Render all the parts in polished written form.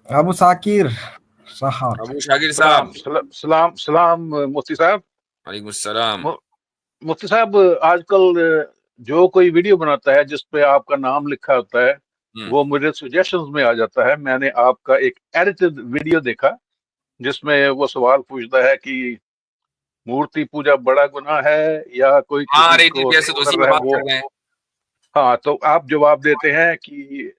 अबू साकिर सहार। अबू शाकिर सलाम साहब। सलाम सलाम सलाम, मुफ्ती साहब। वालेकुम सलाम। मु- मुफ्ती साहब, आजकल जो कोई वीडियो बनाता है जिस पे आपका नाम लिखा होता है, हम्म। वो मुझे सजेशंस में आ जाता है। मैंने आपका एक एडिटेड वीडियो देखा जिसमें वो सवाल पूछता है कि मूर्ति पूजा बड़ा गुनाह है या कोई हाँ, किसी अरे को ठीक है, ऐसे तो छोड़ उसी की रहा है बात वो। कर रहे हैं। हाँ, तो आप जवाब देते हैं कि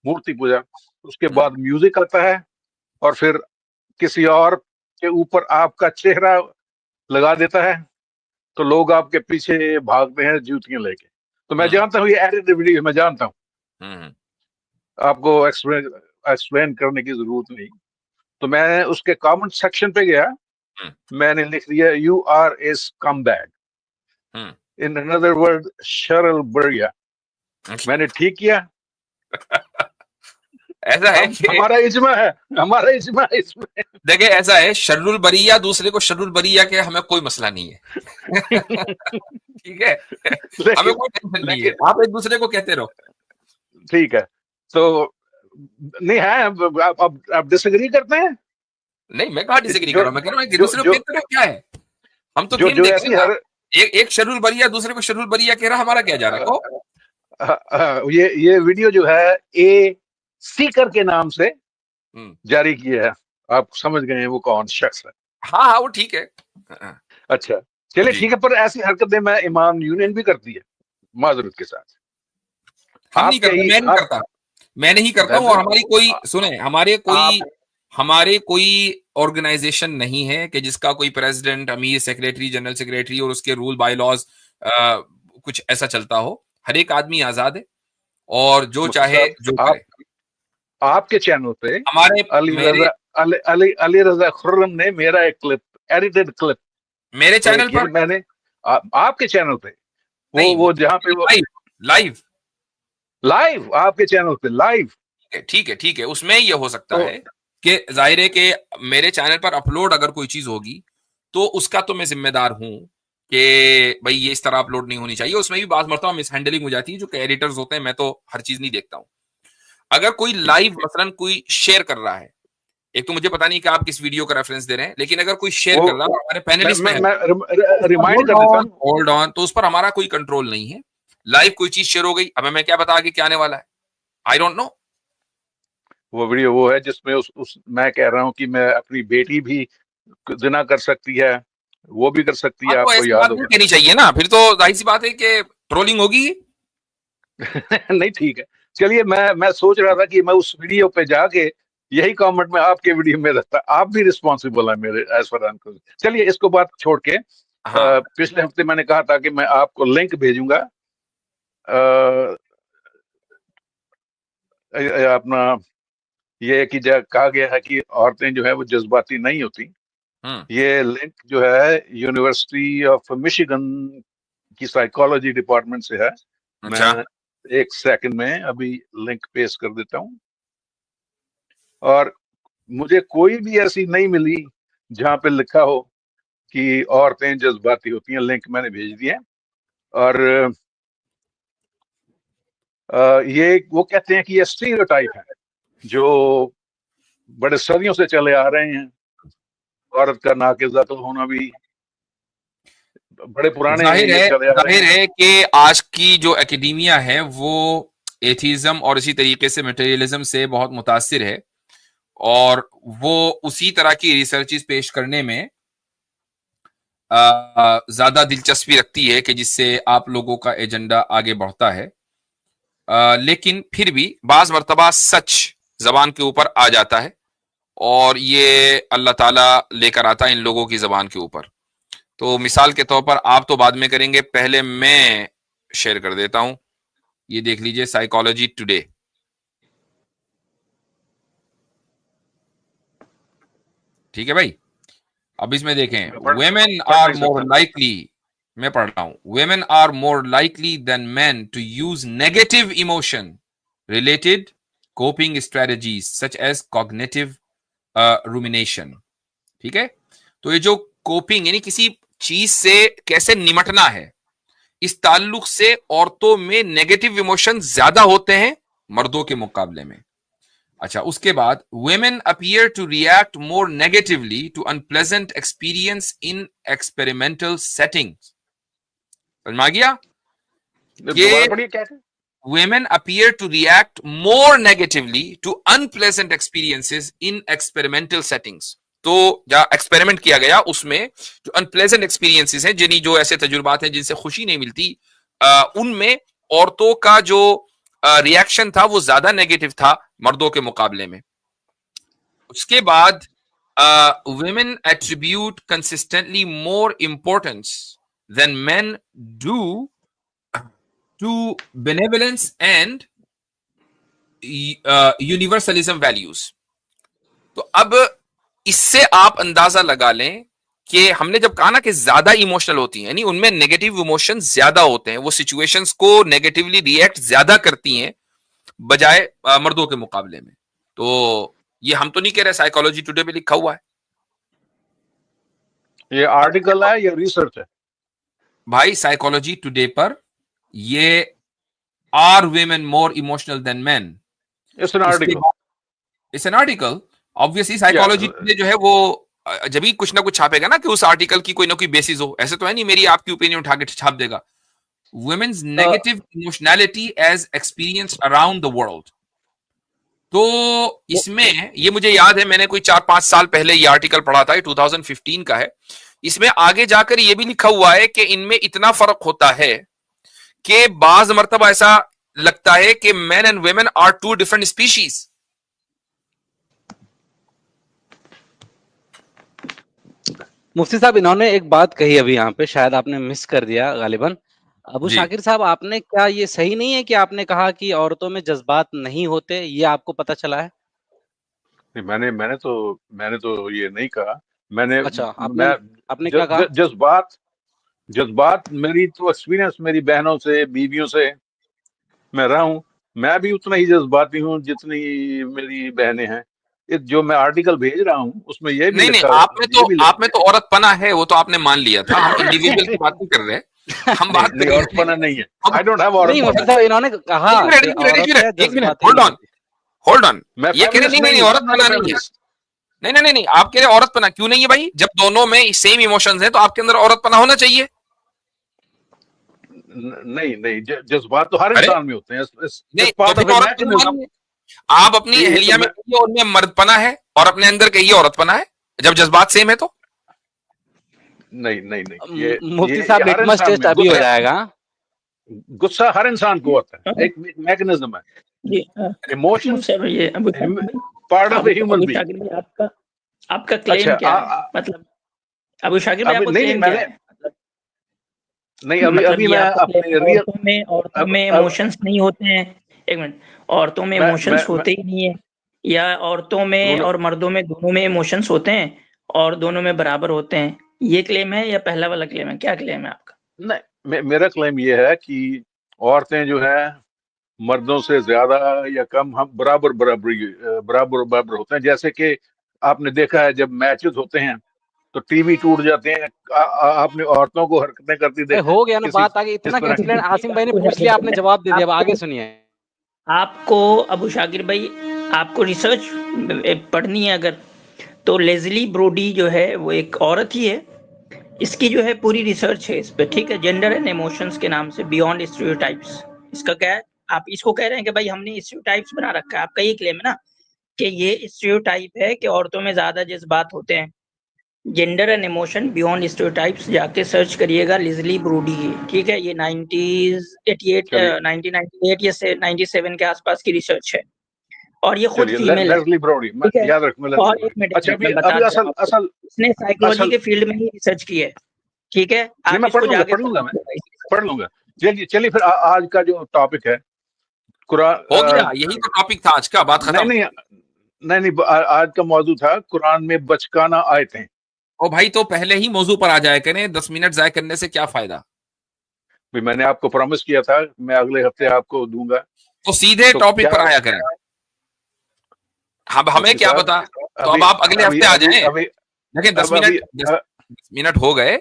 मूर्ति पूजा, उसके हम्म। बाद म्यूजिक आता है और फिर किसी और के ऊपर आपका चेहरा लगा देता है, तो लोग आपके पीछे भागते हैं जूतियां लेके। तो मैं हम्म। जानता हूँ ये एडिटेड वीडियो, मैं जानता हूँ, हम्म। आपको एक्सप्लेन एक्सप्लेन करने की जरूरत नहीं। तो मैं उसके कमेंट सेक्शन पे गया, हम्म। मैंने लिख दिया you are a scumbag, hmm. In another word शरल बरिया। मैंने ठीक किया। ऐसा है हम कि हमारा इज्मा है इसमें। देखिए, ऐसा है, शर्रुल बरिया दूसरे को शर्रुल बरिया के हमें कोई मसला नहीं है। ठीक है। हमें लेकिन कोई टेंशन नहीं है, लेकिन आप एक दूसरे को कहते रहो। ठीक है, तो नहीं है, आप डिसएग्री करते हैं? नहीं, मैं कहाँ डिसएग्री कर जो रहा हूँ, मैं कह रहा हूँ एक जो दूसरे को जो कहते रहो, क्या है। हम तो जो गेम जो देख रहे ऐसी हैं ना। हर एक शर्रुल बरिया दूसरे को शर्रुल बरिया कह रहा, हमारा क्या जा रहा है, कहो। ये वीडियो जो है ए सीकर के नाम से हम्म। जारी किया है। आप समझ गए हैं वो कौन शख्स है। हाँ हाँ, वो ठीक है। हाँ, अच्छा, चलिए जी। ठीक है, पर ऐसी हरकतें मैं इमाम यूनियन भी करती है, माजरत के साथ। हम नहीं आपके करते, ही मैं नहीं आप करता। मैं नहीं करता हूँ, और हमारी कोई सुने, आप हमारे कोई ऑर्गेनाइजेशन नहीं है कि जिसका कोई प्रेसिडेंट, अमीर, सेक्रेटरी, जनरल सेक्रेटरी और उसके रूल बाय लॉज कुछ ऐसा चलता हो। हर एक आदमी आजाद है और जो मुफ्ती चाहे साहब, जो करे। आप आपके चैनल पे हमारे अली मेरे रजा अली रजा खुर्रम ने मेरा एक क्लिप, एडिटेड क्लिप मेरे प्ले चैनल किया। पर। मैंने आपके चैनल पे, नहीं, वो जहां पे वो लाइव। लाइव। लाइव, आपके चैनल पे लाइव। ठीक है, ठीक है, उसमें ये हो सकता तो है कि जाहिर है कि मेरे चैनल पर अपलोड अगर कोई चीज होगी तो उसका तो मैं जिम्मेदार हूं कि भाई ये इस तरह अपलोड नहीं होनी चाहिए। उसमें भी बात मरतबा मिस हैंडलिंग हो जाती है, जो कि एडिटर्स होते हैं, मैं तो हर चीज नहीं देखता हूं। अगर कोई लाइव मसलन कोई शेयर कर रहा है, एक तो मुझे पता नहीं कि आप किस वीडियो का रेफरेंस दे रहे हैं, लेकिन अगर कोई शेयर वो कर रहा है और हमारे पैनलिस्ट में है, मैं रिमाइंड होल्ड कर देता ऑन हूँ। होल्ड ऑन, तो उस पर हमारा कोई कंट्रोल नहीं है। लाइव कोई चीज शेयर हो गई, अब मैं क्या बता आगे क्या आने वाला है, आई डोंट नो। वो वीडियो वो है जिसमें उस मैं कह रहा हूँ कि मैं अपनी बेटी भी जिना कर सकती है, वो भी कर सकती हाँ, है, तो आपको ऐसी याद बात नहीं होगा। कहनी चाहिए ना, फिर तो जाहिर सी बात है कि ट्रोलिंग होगी। नहीं ठीक है, चलिए, मैं सोच रहा था कि मैं उस वीडियो पे जाके यही कमेंट में आपके वीडियो में रहता। आप भी रिस्पॉन्सिबल है मेरे एज फर। चलिए, इसको बात छोड़ के, हाँ। पिछले हफ्ते मैंने कहा था कि मैं आपको लिंक भेजूंगा। अपना ये है कि कहा गया है कि औरतें जो है वो जज्बाती नहीं होती। हम्म। ये लिंक जो है यूनिवर्सिटी ऑफ मिशिगन की साइकोलॉजी डिपार्टमेंट से है। मैं अच्छा। एक सेकंड में अभी लिंक पेश कर देता हूँ। और मुझे कोई भी ऐसी नहीं मिली जहां पे लिखा हो कि औरतें जज्बाती होती हैं। लिंक मैंने भेज दिया है। और ये वो कहते हैं कि ये स्टीरियोटाइप है जो बड़े सदियों से चले आ रहे हैं। औरत का नाकिज़तल होना भी बड़े पुराने ये चले आ रहे जाहिर हैं। है कि आज की जो एकेडेमिया है वो एथीज्म और इसी तरीके से मटेरियलिज्म से बहुत मुतासिर है, और वो उसी तरह की रिसर्चेस पेश करने में ज्यादा दिलचस्पी रखती है कि जिससे आप लोगों का एजेंडा आगे बढ़ता है। लेकिन फिर भी बाज मर्तबा सच जबान के ऊपर आ जाता है, और ये अल्लाह ताला लेकर आता है इन लोगों की जबान के ऊपर। तो मिसाल के तौर पर आप तो बाद में करेंगे, पहले मैं शेयर कर देता हूं। ये देख लीजिए, साइकोलॉजी टुडे। ठीक है भाई। अब इसमें देखें, वेमेन पढ़ आर नहीं मोर सकता। लाइकली, मैं पढ़ रहा हूं, women are more likely than man to use negative emotion related coping strategies such as cognitive rumination. ठीक है। तो ये जो कोपिंग यानी किसी चीज से कैसे निमटना है, इस ताल्लुक से औरतों में नेगेटिव इमोशन ज्यादा होते हैं मर्दों के मुकाबले में। अच्छा, उसके बाद women appear to react more negatively to unpleasant experience in experimental settings. समझ में आ गया? दोबारा पढ़िए क्या है? Women appear to react more negatively to unpleasant experiences in experimental settings. तो जहां एक्सपेरिमेंट किया गया उसमें जो अनप्लेजेंट एक्सपीरियंसेस हैं, जिन्हीं जो ऐसे तजुर्बात हैं जिनसे खुशी नहीं मिलती, उनमें औरतों का जो रिएक्शन था वो ज्यादा नेगेटिव था मर्दों के मुकाबले में। उसके बाद women attribute consistently more importance than men do to benevolence and universalism values. तो अब इससे आप अंदाजा लगा लें कि हमने जब कहा ना कि ज्यादा इमोशनल होती हैं, यानी उनमें नेगेटिव इमोशन ज्यादा होते हैं, वो सिचुएशंस को नेगेटिवली रिएक्ट ज्यादा करती हैं बजाय मर्दों के मुकाबले में। तो ये हम तो नहीं कह रहे, साइकोलॉजी टुडे पे लिखा हुआ है। ये आर्टिकल है या रिसर्च है? भाई साइकोलॉजी टुडे पर ये are women more emotional than men, it's an article, it's an article. Obviously psychology today जो है वो जब भी कुछ ना कुछ छापेगा ना कि उस आर्टिकल की कोई ना कोई बेसिस हो, ऐसे तो है नहीं मेरी आपकी ओपिनियन उठा के छाप देगा। Women's negative emotionality as experienced around the world. तो इसमें ये मुझे याद है, मैंने कोई 4-5 साल पहले ये आर्टिकल पढ़ा था, 2015 का है। इसमें आगे जाकर ये भी लिखा हुआ है कि इनमें इतना फर्क होता है कि बाज मर्तबा ऐसा लगता है कि men and women are two different species. मुफ्ती साहब, इन्होंने एक बात कही अभी यहाँ पे, शायद आपने मिस कर दिया गालिबन। अबू जी। शाकिर साहब, आपने क्या ये सही नहीं है कि आपने कहा कि औरतों में जज्बात नहीं होते, ये आपको पता चला है? नहीं, मैंने तो ये नहीं कहा। मैंने अच्छा, आपने क्या कहा? जज्बात मेरी तो एक्सपीरियंस मेरी बहनों से, बीवियों से मैं रहा हूँ, मैं भी उतना ही जज्बाती हूँ जितनी मेरी बहनें हैं। जो मैं आर्टिकल भेज रहा हूँ उसमें ये भी नहीं, आप में तो औरतपना है, वो तो आपने मान लिया था। हम इंडिविजुअल की बात नहीं कर रहे, हम बात नहीं, औरतपना नहीं है। आई डोंट हैव नहीं, मुफ्ती औरतपना। साहब इन्होंने कहा एक मिनट होल्ड ऑन। ये कह रहे नहीं औरतपना नहीं है। नहीं, आप कह रहे औरतपना क्यों नहीं है भाई? जब दोनों में सेम इमोशंस हैं तो आपके अंदर औरतपना होना चाहिए। नहीं, जज्बात तो हर इंसान में होते हैं। नहीं, तो आप अपनी अहलिया में कहिए उनमें मर्दपना है और अपने अंदर कहिए औरतपना है, जब जज्बात सेम है तो। नहीं, मुफ्ती साहब, लिटमस टेस्ट अभी हो जाएगा। गुस्सा हर इंसान को होता है, एक मैकेनिज्म है। Emotions part of the human being. आपका क्लेम क्या है? मतलब अबू शाकिर भाई, आपका क्लेम क्या है? नहीं, अभी मैं अपने औरतों में इमोशंस नहीं होते हैं। एक मिनट, औरतों में इमोशंस होते ही नहीं है, या औरतों में और मर्दों में दोनों में इमोशंस होते हैं और दोनों में बराबर होते हैं, ये क्लेम है या पहला वाला क्लेम है? क्या क्लेम है आपका? नहीं, मेरा क्लेम ये है कि औरतें जो है मर्दों से ज्यादा या कम हम बराबर होते हैं। जैसे कि आपने देखा है जब मैचेस होते हैं तो टीवी टूट जाते हैं, आपने औरतों को हरकतें करती देखी? हो गया ना बात आगे, इतना एक्सीलेंट आसिम भाई ने पूछ लिया, आपने जवाब दे दिया। अब आगे सुनिए। आपको अबू शाकिर भाई, आपको रिसर्च पढ़नी है अगर, तो लेज़ली ब्रोडी जो है वो एक औरत ही है, इसकी जो है पूरी रिसर्च है इस पे, ठीक है, जेंडर एंड इमोशंस के नाम से, बियॉन्ड स्टीरियोटाइप्स। इसका क्या है, आप इसको कह रहे हैं कि भाई हमने स्टीरियोटाइप्स बना रखा है, आपका ये क्लेम है ना कि ये स्टीरियोटाइप है कि औरतों में ज्यादा जज्बात होते हैं। Gender and emotion beyond stereotypes जाके सर्च करिएगा, लेज़ली ब्रोडी है, ठीक है। ये 1998 या 97 के आसपास की रिसर्च है और ये खुद फीमेल है। याद रखना। और एक मिनट मैं बता दूं, इसने साइकोलॉजी के फील्ड में ही रिसर्च की है, ठीक है। आप मैं पढ़ लूंगा। चलिए फिर आज का जो टॉपिक है कुरान हो गया, यही तो टॉपिक था आज का, बात खत्म। नहीं, आज का मौजू था कुरान में बचकाना आयतें। ओ भाई, तो पहले ही मौजू पर आ जाए करें, 10 मिनट जाया करने से क्या फायदा? भाई मैंने आपको प्रॉमिस किया था मैं अगले हफ्ते आपको दूंगा, तो सीधे टॉपिक पर आया करें। हमें क्या पता, तो अब आप अगले हफ्ते आ जाएं। देखिए 10 मिनट हो गए,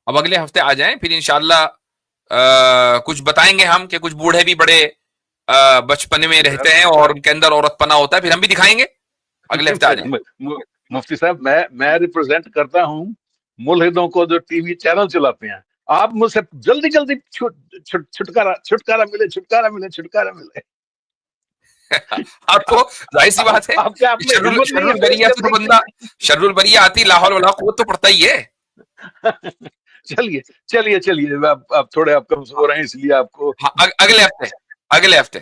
अब अगले हफ्ते आ जाएं, फिर इंशाल्लाह कुछ बताएंगे हम कि कुछ बूढ़े भी बड़े बचपन में रहते हैं और उनके अंदर औरतपना होता है, फिर हम भी दिखाएंगे अगले हफ्ते आ जाए। मुफ्ती साहब, मैं रिप्रेजेंट करता हूँ मुल्हिदों को जो टीवी चैनल चलाते हैं। आप मुझसे जल्दी जल्दी छुटकारा मिले। आपको जाहिर सी बात है, शर्रुल बरिया आती लाहौल वाला को तो पड़ता ही है। चलिए आप थोड़े आप कमजोर हैं इसलिए आपको हाँ, अगले हफ्ते